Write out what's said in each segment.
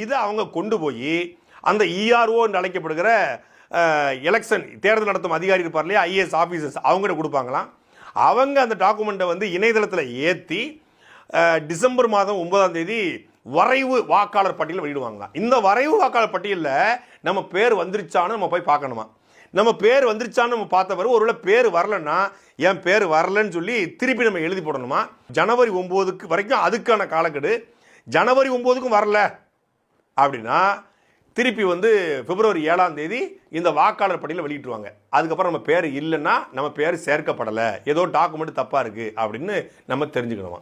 இதை அவங்க கொண்டு போய் அந்த இஆர்ஓ என்று அழைக்கப்படுகிற எலெக்ஷன் தேர்தல் நடத்தும் அதிகாரி இருப்பார் இல்லையா, ஐஏஎஸ் ஆஃபீஸர்ஸ், அவங்ககிட்ட கொடுப்பாங்களாம். அவங்க அந்த டாக்குமெண்ட்டை வந்து இணையதளத்தில் ஏற்றி டிசம்பர் மாதம் 9ஆம் தேதி வரைவு வாக்காளர் பட்டியல் வெளியிடுவாங்களாம். இந்த வரைவு வாக்காளர் பட்டியலில் நம்ம பேர் வந்துருச்சான்னு நம்ம போய் பார்க்கணுமா. நம்ம பேர் வந்துருச்சான்னு நம்ம பார்த்த பிறகு ஒருவேளை பேர் வரலன்னா என் பேர் வரலன்னு சொல்லி திருப்பி நம்ம எழுதி போடணுமா. ஜனவரி 9 வரைக்கும் அதுக்கான காலக்கெடு. ஜனவரி 9க்கும் வரல அப்படின்னா திருப்பி வந்து பிப்ரவரி 7ஆம் தேதி இந்த வாக்காளர் பட்டியலை வெளியிட்டுருவாங்க. அதுக்கப்புறம் நம்ம பேர் இல்லைன்னா நம்ம பேர் சேர்க்கப்படலை, ஏதோ டாக்குமெண்ட் தப்பாக இருக்குது அப்படின்னு நம்ம தெரிஞ்சுக்கணுமா.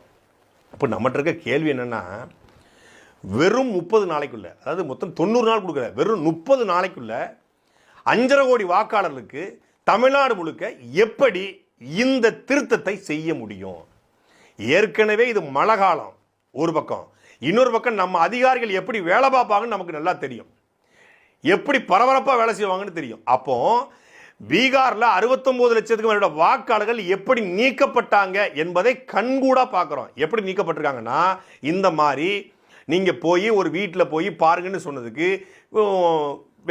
இப்போ நம்மகிட்ட இருக்க கேள்வி என்னென்னா, வெறும் 30 நாளைக்குள்ள, அதாவது மொத்தம் 90 நாள் கொடுக்குற வெறும் 30 நாளைக்குள்ள 5.5 கோடி வாக்காளர்களுக்கு தமிழ்நாடு முழுக்க எப்படி இந்த திருத்தத்தை செய்ய முடியும்? ஏற்கனவே இது மழை காலம் ஒரு பக்கம், இன்னொரு பக்கம் நம்ம அதிகாரிகள் எப்படி வேலை பார்ப்பாங்கன்னு நமக்கு நல்லா தெரியும், எப்படி பரபரப்பாக வேலை செய்வாங்கன்னு தெரியும். அப்போ பீகாரில் 69 லட்சத்துக்கு மேற்பட்ட வாக்காளர்கள் எப்படி நீக்கப்பட்டாங்க என்பதை கண்கூடா பார்க்குறோம். எப்படி நீக்கப்பட்டிருக்காங்கன்னா, இந்த மாதிரி நீங்கள் போய் ஒரு வீட்டில் போய் பாருங்கன்னு சொன்னதுக்கு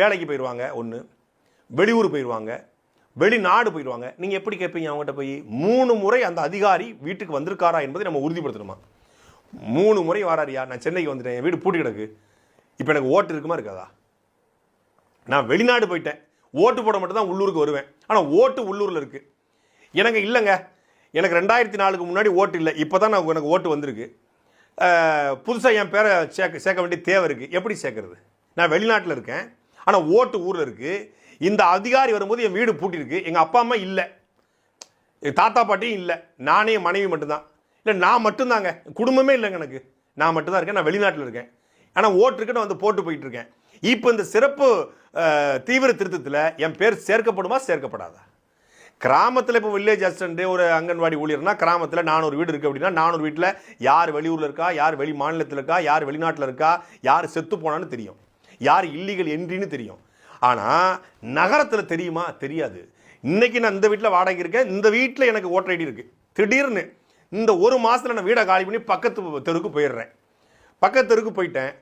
வேலைக்கு போயிடுவாங்க, ஒன்று வெளியூர் போயிடுவாங்க, வெளிநாடு போயிடுவாங்க. நீங்கள் எப்படி கேட்பீங்க அவங்ககிட்ட போய்? 3 முறை அந்த அதிகாரி வீட்டுக்கு வந்திருக்காரா என்பதை நம்ம உறுதிப்படுத்தணுமா. 3 முறை வராரியா, நான் சென்னைக்கு வந்துட்டேன், என் வீடு பூட்டி கிடக்கு, இப்போ எனக்கு ஓட்டு இருக்குமா இருக்காதா? நான் வெளிநாடு போயிட்டேன், ஓட்டு போட மட்டும் தான் உள்ளூருக்கு வருவேன், ஆனால் ஓட்டு உள்ளூரில் இருக்குது. எனக்கு இல்லைங்க, எனக்கு 2004க்கு முன்னாடி ஓட்டு இல்லை, இப்போ தான் எனக்கு ஓட்டு வந்திருக்கு, புதுசாக என் பேரை சேர்க்க வேண்டிய தேவை இருக்குது. எப்படி சேர்க்கறது? நான் வெளிநாட்டில் இருக்கேன், ஆனால் ஓட்டு ஊரில் இருக்குது. இந்த அதிகாரி வரும்போது என் வீடு பூட்டிருக்கு, எங்கள் அப்பா அம்மா இல்லை, எங்கள் தாத்தா பாட்டியும் இல்லை, நானே மனைவி மட்டும்தான். இல்லை நான் மட்டும்தாங்க, குடும்பமே இல்லைங்க, எனக்கு நான் மட்டும்தான் இருக்கேன், நான் வெளிநாட்டில் இருக்கேன், ஆனால் ஓட்டு இருக்கு, நான் வந்து போட்டு போயிட்டு இருக்கேன். இப்போ இந்த சிறப்பு தீவிர திருத்தத்தில் என் பேர் சேர்க்கப்படுமா சேர்க்கப்படாதா? கிராமத்தில் இப்போ வில்லேஜ் அசிஸ்டன்ட் ஒரு அங்கன்வாடி ஊழியர்னா கிராமத்தில் 400 வீடு இருக்குது அப்படின்னா 400 வீட்டில் யார் வெளியூரில் இருக்கா, யார் வெளி மாநிலத்தில் இருக்கா, யார் வெளிநாட்டில் இருக்கா, யார் செத்து போனான்னு தெரியும், யார் இல்லீகல் என்ட்ரின்னு தெரியும். ஆனால் நகரத்தில் தெரியுமா? தெரியாது. இன்னைக்கு நான் இந்த வீட்டில் வாடகை இருக்கேன், இந்த வீட்டில் எனக்கு ஓட்டர் ஐடி இருக்குது, திடீர்னு இந்த ஒரு மாதத்தில் நான் வீடை காலி பண்ணி பக்கத்து தெருவுக்கு போயிடுறேன். பக்கத்து தெருவுக்கு போயிட்டேன்,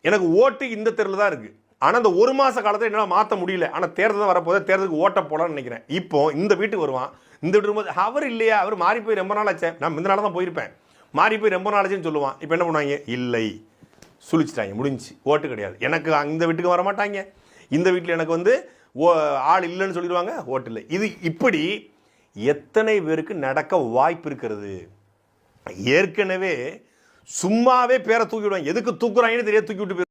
எனக்கு ஓட்டு இந்த தெருவில் தான் இருக்குது, ஆனால் இந்த ஒரு மாத காலத்தில் என்னால் மாற்ற முடியல, ஆனால் தேர்தல் தான் வரப்போதே, தேர்தலுக்கு ஓட்ட போகலான்னு நினைக்கிறேன். இப்போ இந்த வீட்டுக்கு வருவான், இந்த வீட்டு வரும்போது அவர் இல்லையா, அவர் மாறி போய் ரொம்ப நாள் ஆச்சேன், நான் இந்த நாள் தான் போயிருப்பேன், மாறி போய் ரொம்ப நாள் ஆச்சுன்னு சொல்லுவான். இப்போ என்ன பண்ணுவாங்க? இல்லை, சுழிச்சிட்டாங்க, முடிஞ்சு, ஓட்டு கிடையாது. எனக்கு இந்த வீட்டுக்கு வர மாட்டாங்க, இந்த வீட்டில் எனக்கு வந்து ஆள் இல்லைன்னு சொல்லிடுவாங்க, ஓட்டு இல்லை. இது இப்படி எத்தனை பேருக்கு நடக்க வாய்ப்பு இருக்கிறது? ஏற்கனவே சும்மாவே பேரை தூக்கி விடுவாங்க, எதுக்கு தூக்குறாங்கன்னு தெரியாது, தூக்கி விட்டு